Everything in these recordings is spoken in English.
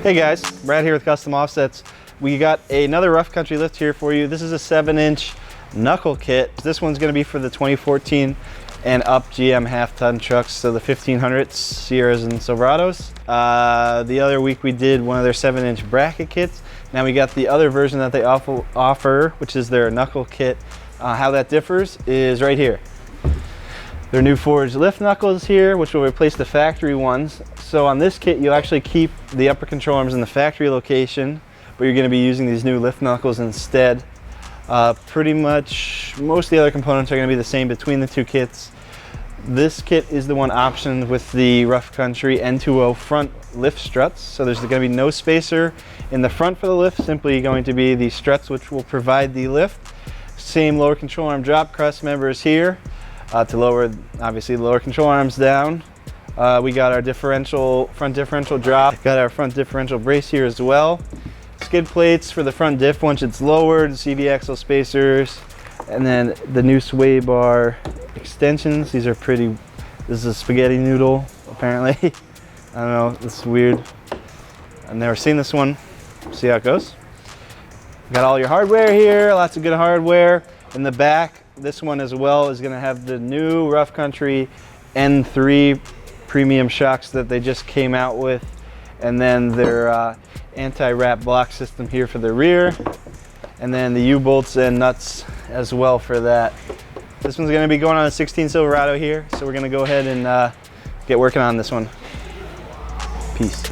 Hey guys, Brad here with Custom Offsets. We got another rough country lift here for you. This is a 7-inch knuckle kit. This one's going to be for the 2014 and up GM half-ton trucks, so the 1500s, Sierras and Silverados. The other week we did one of their 7-inch bracket kits. Now we got the other version that they offer, which is their knuckle kit. How that differs is right here. Their new forged lift knuckles here, which will replace the factory ones. So on this kit, you'll actually keep the upper control arms in the factory location, but you're going to be using these new lift knuckles instead. Pretty much most of the other components are going to be the same between the two kits. This kit is the one optioned with the Rough Country N2O front lift struts. So there's going to be no spacer in the front for the lift, simply going to be the struts which will provide the lift. Same lower control arm drop cross members here. To lower, obviously, the lower control arms down. We got our front differential drop, got our front differential brace here as well. Skid plates for the front diff once it's lowered, CV axle spacers, and then the new sway bar extensions. These are pretty, this is a spaghetti noodle, apparently. I don't know, this is weird. I've never seen this one. See how it goes. Got all your hardware here, lots of good hardware. In the back, this one as well is going to have the new Rough Country N3 premium shocks that they just came out with, and then their anti-wrap block system here for the rear, and then the U-bolts and nuts as well for that. This one's going to be going on a 16 Silverado here, so we're going to go ahead and get working on this one. Peace.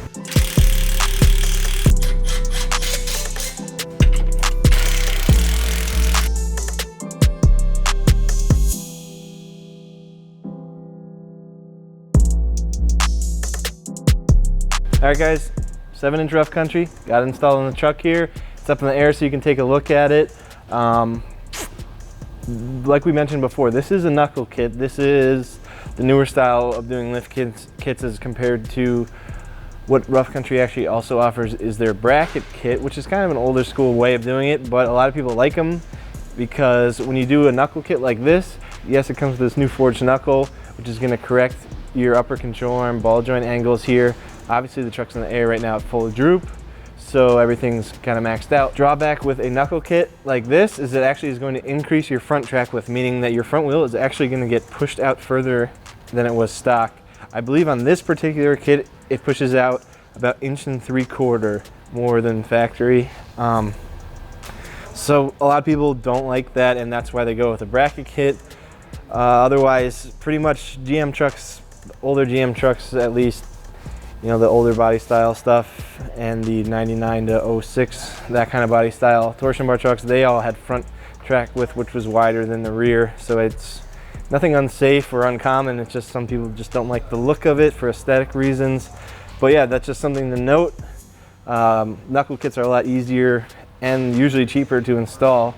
All right guys, 7-inch Rough Country, got it installed on the truck here. It's up in the air so you can take a look at it. Like we mentioned before, this is a knuckle kit. This is the newer style of doing lift kits as compared to what Rough Country actually also offers is their bracket kit, which is kind of an older school way of doing it, but a lot of people like them because when you do a knuckle kit like this, yes, it comes with this new forged knuckle, which is gonna correct your upper control arm ball joint angles here. Obviously the truck's in the air right now at full droop, so everything's kind of maxed out. Drawback with a knuckle kit like this is it actually is going to increase your front track width, meaning that your front wheel is actually going to get pushed out further than it was stock. I believe on this particular kit, it pushes out about 1.75 inches more than factory. So a lot of people don't like that, and that's why they go with a bracket kit. Otherwise, pretty much GM trucks, older GM trucks at least, you know, the older body style stuff and the 99 to 06, that kind of body style torsion bar trucks, they all had front track width which was wider than the rear. So it's nothing unsafe or uncommon, it's just some people just don't like the look of it for aesthetic reasons. But yeah, that's just something to note. Knuckle kits are a lot easier and usually cheaper to install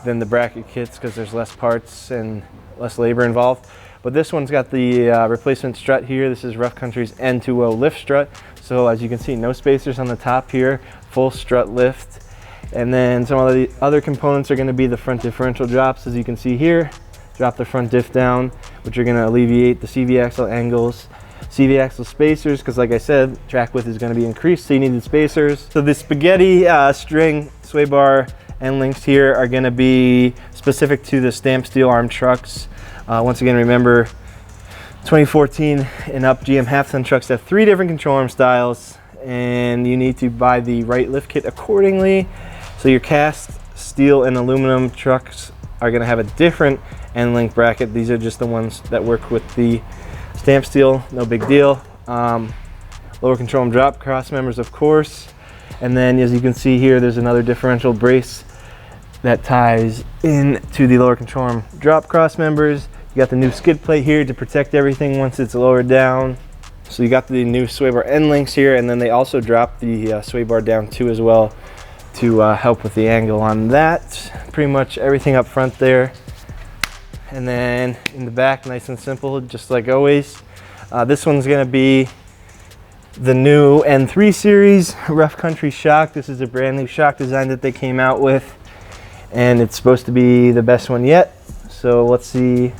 than the bracket kits because there's less parts and less labor involved. But this one's got the replacement strut here. This is Rough Country's N2O lift strut. So as you can see, no spacers on the top here, full strut lift. And then some of the other components are gonna be the front differential drops, as you can see here. Drop the front diff down, which are gonna alleviate the CV axle angles. CV axle spacers, because like I said, track width is gonna be increased, so you need the spacers. So the spaghetti string sway bar end links here are gonna be specific to the stamped steel arm trucks. Once again, remember 2014 and up GM half-ton trucks have 3 different control arm styles, and you need to buy the right lift kit accordingly. So your cast steel and aluminum trucks are going to have a different end link bracket. These are just the ones that work with the stamped steel, no big deal. Lower control arm drop cross members, of course. And then as you can see here, there's another differential brace that ties into the lower control arm drop cross members. You got the new skid plate here to protect everything once it's lowered down. So you got the new sway bar end links here, and then they also dropped the sway bar down too as well to help with the angle on that. Pretty much everything up front there. And then in the back, nice and simple, just like always. This one's gonna be the new N3 series Rough Country shock. This is a brand new shock design that they came out with, and it's supposed to be the best one yet. So let's see.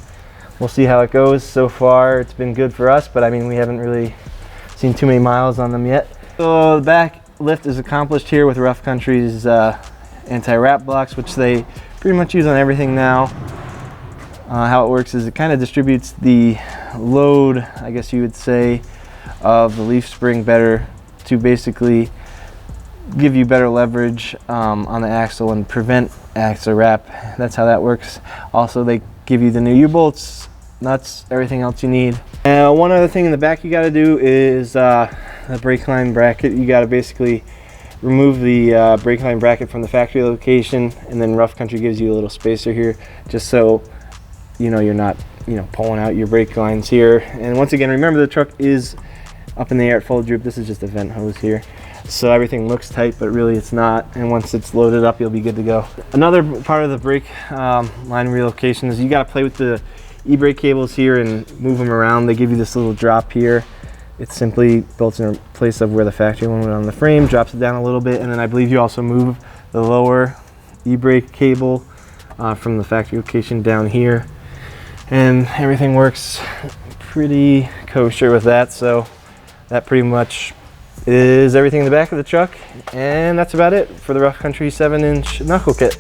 We'll see how it goes. So far, it's been good for us, but I mean, we haven't really seen too many miles on them yet. So the back lift is accomplished here with Rough Country's anti-wrap blocks, which they pretty much use on everything now. How it works is it kind of distributes the load, I guess you would say, of the leaf spring better to basically give you better leverage on the axle and prevent axle wrap. That's how that works. Also, they give you the new U-bolts, nuts, everything else you need. And one other thing in the back you got to do is the brake line bracket. You got to basically remove the brake line bracket from the factory location, and then Rough Country gives you a little spacer here, just so you know you're not pulling out your brake lines here. And once again, remember the truck is up in the air at full droop. This is just a vent hose here, so everything looks tight, but really it's not. And once it's loaded up, you'll be good to go. Another part of the brake line relocation is you got to play with the e-brake cables here and move them around. They give you this little drop here. It's simply built in place of where the factory one went on the frame, drops it down a little bit, and then I believe you also move the lower e-brake cable from the factory location down here, and everything works pretty kosher with that. So that pretty much is everything in the back of the truck, and that's about it for the Rough Country 7-inch knuckle kit.